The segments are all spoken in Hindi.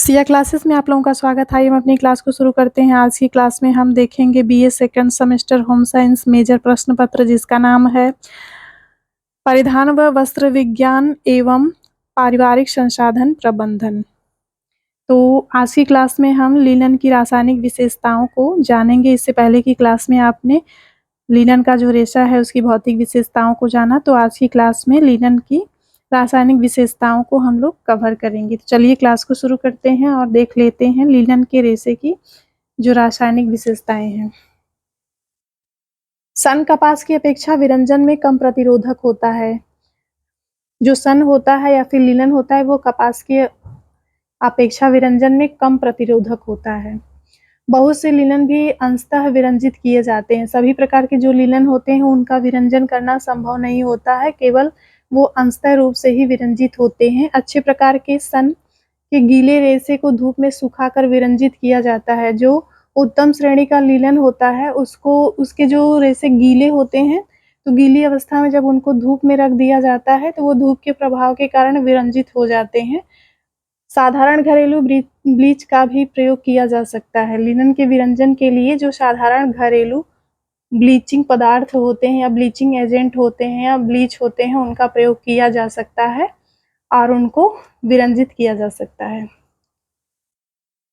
सिया क्लासेस में आप लोगों का स्वागत है। हम अपनी क्लास को शुरू करते हैं। आज की क्लास में हम देखेंगे BA second semester home science major प्रश्न पत्र, जिसका नाम है परिधान व वस्त्र विज्ञान एवं पारिवारिक संसाधन प्रबंधन। तो आज की क्लास में हम लिनन की रासायनिक विशेषताओं को जानेंगे। इससे पहले की क्लास में आपने लिनन का जो रेशा है उसकी भौतिक विशेषताओं को जाना, तो आज की क्लास में लिनन की रासायनिक विशेषताओं को हम लोग कवर करेंगे। तो चलिए क्लास को शुरू करते हैं और देख लेते हैं लिनन के रेशे की जो रासायनिक विशेषताएं हैं। सन कपास की अपेक्षा विरंजन में कम प्रतिरोधक होता है। जो सन होता है या फिर लिनन होता है वो कपास की अपेक्षा विरंजन में कम प्रतिरोधक होता है। बहुत से लिनन भी अंशतः विरंजित किए जाते हैं। सभी प्रकार के जो लिनन होते हैं उनका विरंजन करना संभव नहीं होता है, केवल वो अंशतः रूप से ही विरंजित होते हैं। अच्छे प्रकार के सन के गीले रेशे को धूप में सुखाकर विरंजित किया जाता है। जो उत्तम श्रेणी का लिनन होता है उसके जो रेशे गीले होते हैं, तो गीली अवस्था में जब उनको धूप में रख दिया जाता है तो वो धूप के प्रभाव के कारण विरंजित हो जाते हैं। साधारण घरेलू ब्लीच का भी प्रयोग किया जा सकता है। लिनन के विरंजन के लिए जो साधारण घरेलू ब्लीचिंग पदार्थ होते हैं या ब्लीचिंग एजेंट होते हैं या ब्लीच होते हैं उनका प्रयोग किया जा सकता है और उनको विरंजित किया जा सकता है।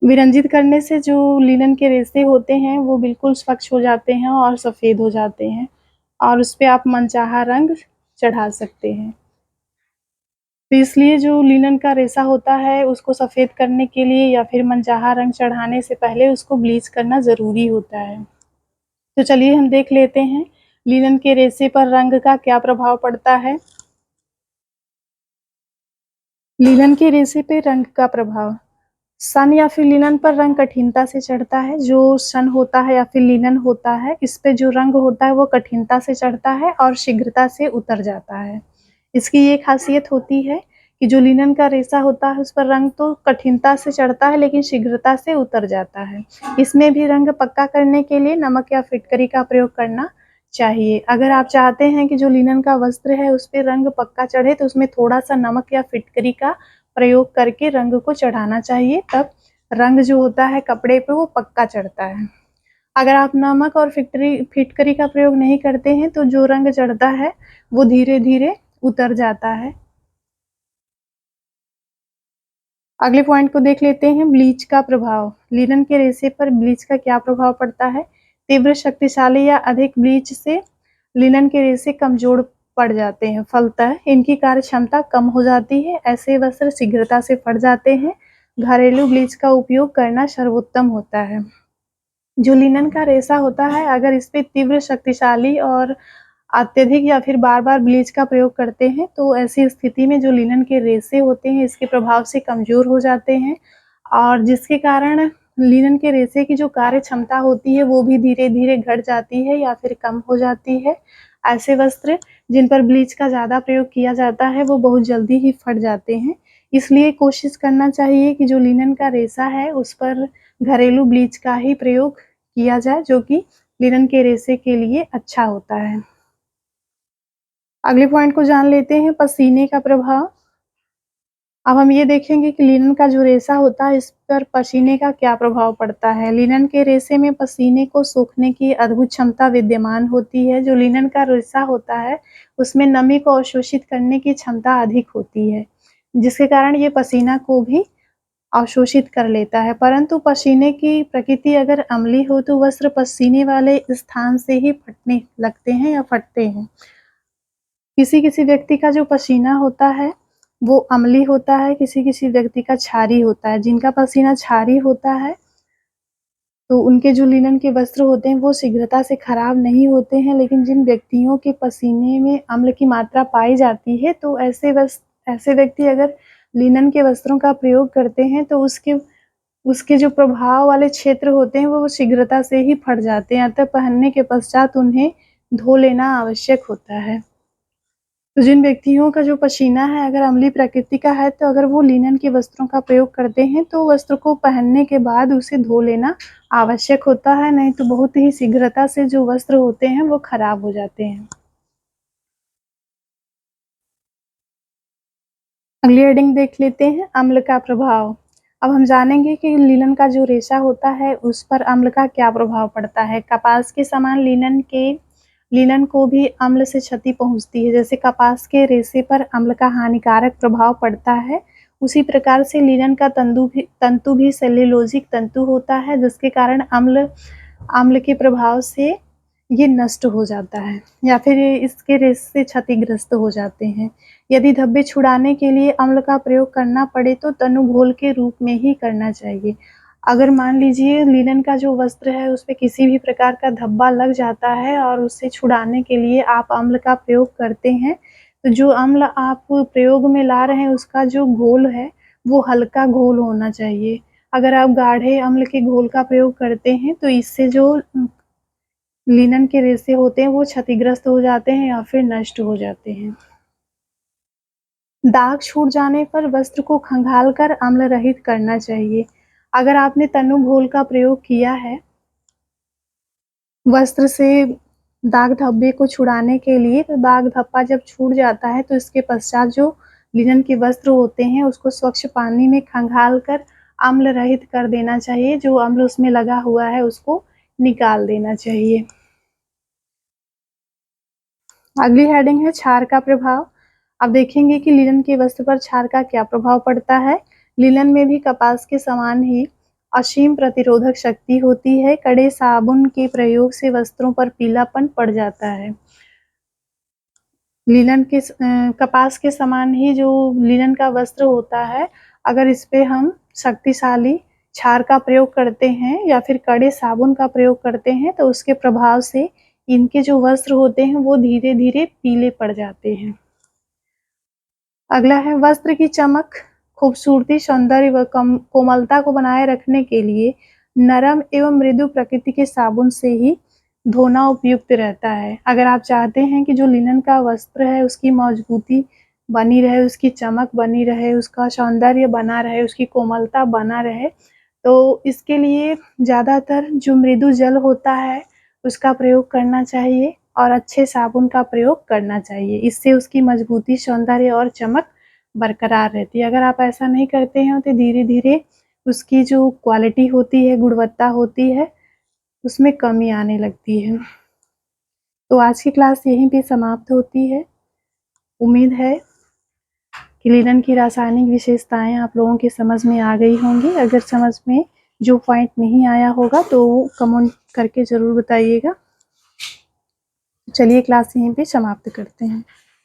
विरंजित करने से जो लिनन के रेशे होते हैं वो बिल्कुल स्वच्छ हो जाते हैं और सफ़ेद हो जाते हैं और उस पर आप मनचाहा रंग चढ़ा सकते हैं। तो इसलिए जो लिनन का रेशा होता है उसको सफ़ेद करने के लिए या फिर मनचाहा रंग चढ़ाने से पहले उसको ब्लीच करना ज़रूरी होता है। तो चलिए हम देख लेते हैं लिनन के रेशे पर रंग का क्या प्रभाव पड़ता है। लिनन के रेशे पे रंग का प्रभाव। सन या फिर लिनन पर रंग कठिनता से चढ़ता है। जो सन होता है या फिर लिनन होता है इस पे जो रंग होता है वो कठिनता से चढ़ता है और शीघ्रता से उतर जाता है। इसकी ये खासियत होती है कि जो लिनन का रेशा होता है उस पर रंग तो कठिनता से चढ़ता है लेकिन शीघ्रता से उतर जाता है। इसमें भी रंग पक्का करने के लिए नमक या फिटकरी का प्रयोग करना चाहिए। अगर आप चाहते हैं कि जो लिनन का वस्त्र है उस पर रंग पक्का चढ़े तो उसमें थोड़ा सा नमक या फिटकरी का प्रयोग करके रंग को चढ़ाना चाहिए, तब रंग जो होता है कपड़े पे वो पक्का चढ़ता है। अगर आप नमक और फिटकरी का प्रयोग नहीं करते हैं तो जो रंग चढ़ता है वो धीरे धीरे उतर जाता है। अगले पॉइंट को देख लेते हैं, ब्लीच का प्रभाव। लिनन के रेशे पर ब्लीच का क्या प्रभाव पड़ता है। तीव्र शक्तिशाली या अधिक ब्लीच से लिनन के रेशे कमजोर पड़ जाते हैं, फलतः इनकी कार्य क्षमता कम हो जाती है। ऐसे वस्त्र शीघ्रता से फट जाते हैं। घरेलू ब्लीच का उपयोग करना सर्वोत्तम होता है। जो लिनन का रेशा होता है अगर इस पे तीव्र शक्तिशाली और अत्यधिक या फिर बार बार ब्लीच का प्रयोग करते हैं तो ऐसी स्थिति में जो लिनन के रेशे होते हैं इसके प्रभाव से कमजोर हो जाते हैं और जिसके कारण लिनन के रेशे की जो कार्य क्षमता होती है वो भी धीरे धीरे घट जाती है या फिर कम हो जाती है। ऐसे वस्त्र जिन पर ब्लीच का ज़्यादा प्रयोग किया जाता है वो बहुत जल्दी ही फट जाते हैं। इसलिए कोशिश करना चाहिए कि जो लिनन का रेशा है उस पर घरेलू ब्लीच का ही प्रयोग किया जाए, जो कि लिनन के रेशे के लिए अच्छा होता है। अगले पॉइंट को जान लेते हैं, पसीने का प्रभाव। अब हम ये देखेंगे कि लिनन का जो रेशा होता है इस पर पसीने का क्या प्रभाव पड़ता है। लिनन के रेशे में पसीने को सोखने की अद्भुत क्षमता विद्यमान होती है। जो लिनन का रेशा होता है उसमें नमी को अवशोषित करने की क्षमता अधिक होती है, जिसके कारण ये पसीना को भी अवशोषित कर लेता है। परंतु पसीने की प्रकृति अगर अम्लीय हो तो वस्त्र पसीने वाले स्थान से ही फटने लगते हैं या फटते हैं। किसी व्यक्ति का जो पसीना होता है वो अम्लीय होता है, किसी व्यक्ति का क्षारीय होता है। जिनका पसीना क्षारीय होता है तो उनके जो लिनन के वस्त्र होते हैं वो शीघ्रता से खराब नहीं होते हैं, लेकिन जिन व्यक्तियों के पसीने में अम्ल की मात्रा पाई जाती है तो ऐसे व्यक्ति अगर लिनन के वस्त्रों का प्रयोग करते हैं तो उसके जो प्रभाव वाले क्षेत्र होते हैं वो शीघ्रता से ही फट जाते हैं, अतः पहनने के पश्चात उन्हें धो लेना आवश्यक होता है। तो जिन व्यक्तियों का जो पसीना है अगर अम्लीय प्रकृति का है तो अगर वो लिनन के वस्त्रों का प्रयोग करते हैं तो वस्त्र को पहनने के बाद उसे धो लेना आवश्यक होता है, नहीं तो बहुत ही शीघ्रता से जो वस्त्र होते हैं वो खराब हो जाते हैं। अगली हेडिंग देख लेते हैं, अम्ल का प्रभाव। अब हम जानेंगे कि लिनन का जो रेशा होता है उस पर अम्ल का क्या प्रभाव पड़ता है। कपास के समान लिनन को भी अम्ल से क्षति पहुंचती है। जैसे कपास के रेशे पर अम्ल का हानिकारक प्रभाव पड़ता है, उसी प्रकार से लिनन का तंतु भी सेल्यूलोजिक तंतु होता है, जिसके कारण अम्ल के प्रभाव से ये नष्ट हो जाता है या फिर इसके रेशे क्षतिग्रस्त हो जाते हैं। यदि धब्बे छुड़ाने के लिए अम्ल का प्रयोग करना पड़े तो तनु घोल के रूप में ही करना चाहिए। अगर मान लीजिए लिनन का जो वस्त्र है उस पे किसी भी प्रकार का धब्बा लग जाता है और उससे छुड़ाने के लिए आप अम्ल का प्रयोग करते हैं, तो जो अम्ल आप प्रयोग में ला रहे हैं उसका जो घोल है वो हल्का घोल होना चाहिए। अगर आप गाढ़े अम्ल के घोल का प्रयोग करते हैं तो इससे जो लिनन के रेशे होते हैं वो क्षतिग्रस्त हो जाते हैं या फिर नष्ट हो जाते हैं। दाग छूट जाने पर वस्त्र को खंगालकर अम्ल रहित करना चाहिए। अगर आपने तनु घोल का प्रयोग किया है वस्त्र से दाग धब्बे को छुड़ाने के लिए, तो दाग धब्बा जब छूट जाता है तो इसके पश्चात जो लिनन के वस्त्र होते हैं उसको स्वच्छ पानी में खंगालकर अम्ल रहित कर देना चाहिए। जो अम्ल उसमें लगा हुआ है उसको निकाल देना चाहिए। अगली हेडिंग है क्षार का प्रभाव। अब देखेंगे कि लिनन के वस्त्र पर क्षार का क्या प्रभाव पड़ता है। लिनन में भी कपास के समान ही असीम प्रतिरोधक शक्ति होती है। कड़े साबुन के प्रयोग से वस्त्रों पर पीलापन पड़ जाता है। कपास के समान ही जो लिनन का वस्त्र होता है, अगर इस पे हम शक्तिशाली क्षार का प्रयोग करते हैं या फिर कड़े साबुन का प्रयोग करते हैं तो उसके प्रभाव से इनके जो वस्त्र होते हैं वो धीरे धीरे पीले पड़ जाते हैं। अगला है वस्त्र की चमक, खूबसूरती, सौंदर्य व कोमलता को बनाए रखने के लिए नरम एवं मृदु प्रकृति के साबुन से ही धोना उपयुक्त रहता है। अगर आप चाहते हैं कि जो लिनन का वस्त्र है उसकी मजबूती बनी रहे, उसकी चमक बनी रहे, उसका सौंदर्य बना रहे, उसकी कोमलता बना रहे, तो इसके लिए ज़्यादातर जो मृदु जल होता है उसका प्रयोग करना चाहिए और अच्छे साबुन का प्रयोग करना चाहिए। इससे उसकी मजबूती, सौंदर्य और चमक बरकरार रहती है। अगर आप ऐसा नहीं करते हैं तो धीरे धीरे उसकी जो क्वालिटी होती है, गुणवत्ता होती है, उसमें कमी आने लगती है। तो आज की क्लास यहीं पे समाप्त होती है। उम्मीद है कि लिनन की रासायनिक विशेषताएं आप लोगों की समझ में आ गई होंगी। अगर समझ में जो पॉइंट नहीं आया होगा तो कमेंट करके ज़रूर बताइएगा। चलिए क्लास यहीं पे समाप्त करते हैं।